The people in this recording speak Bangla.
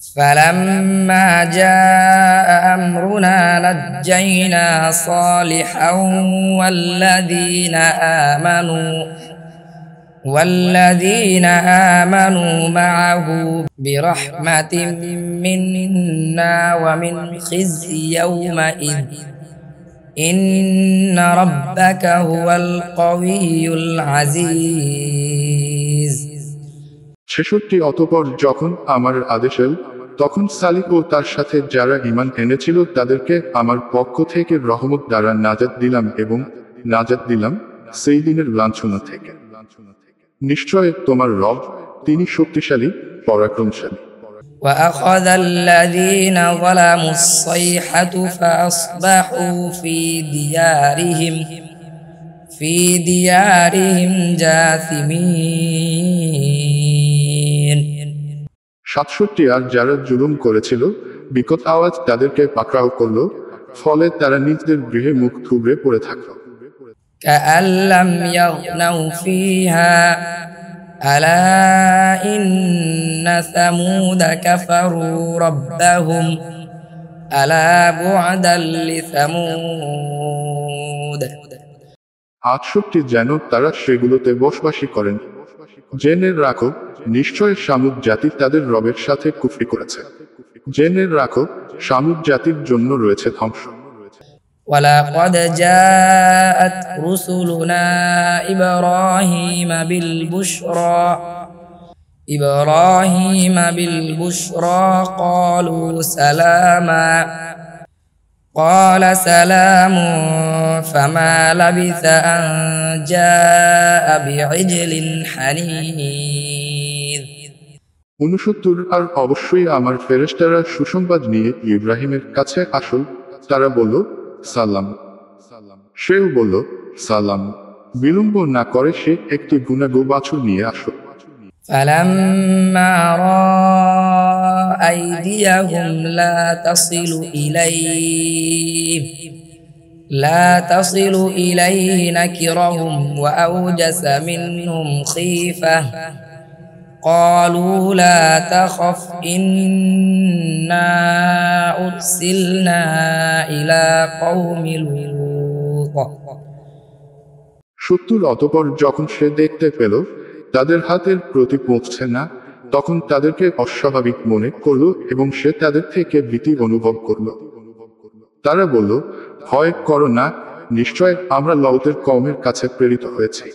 فلما جاء أمرنا نجينا صالحا والذين آمنوا معه برحمة منا ومن خزي يومئذ إن ربك هو القوي العزيز। 66 অতঃপর যখন আমার আদেশ এল, তখন সালিহ ও তার সাথে যারা ঈমান এনেছিল তাদেরকে আমার পক্ষ থেকে রহমত দ্বারা নাজাত দিলাম এবং নাজাত দিলাম সেই দিনের লাঞ্ছনা থেকে। নিশ্চয় তোমার রব তিনি শক্তিশালী পরাক্রমশালী। وأخذ الذين ظلموا الصيحة فأصبحوا في ديارهم جاثمين। 67 আর যারা জুলুম করেছিল বিকট আওয়াজ তাদেরকে পাকড়াও করল, ফলে তারা নিজেদের গৃহে মুখ থুবড়ে পড়ে থাকল। كأن لم يغنوا فيها ألا إن ثمود كفروا ربهم ألا بعدا لثمود। 68 যেন তারা সেগুলোতে বসবাসী করেন। জেনে রাখো নিশ্চয় শামুদ জাতি তাদের রবের সাথে কুফরি করেছে। জেনে রাখো শামুদ জাতির জন্য রয়েছে ধ্বংস। ولقد جاءت رسلنا إبراهيم بالبشرى قالوا سلاما قال سلام فما لبث أن جاء بعجل حنيذ। 69 আর অবশ্যই আমার ফেরেশতারা সুসংবাদ নিয়ে ইব্রাহিমের কাছে আসল, তারা বলল সালাম। সেও বলল সালাম। বিলম্ব না করে সে একটি গুনাগো বাছুর নিয়ে আসল। فلما رأى أيديهم لا تصل إليه نكرهم وأوجس منهم خيفة قالوا لا تخف إنا أرسلنا إلى قوم لوط। 70 অতঃপর যখন সে দেখতে পেল তাদের হাতের প্রতি পৌঁছছে না, তখন তাদেরকে অস্বাভাবিক মনে করল এবং সে তাদের থেকে ভীতি অনুভব করল। তারা বলল, ভয় করো না, নিশ্চয় আমরা লউতের কওমের কাছে প্রেরিত হয়েছি।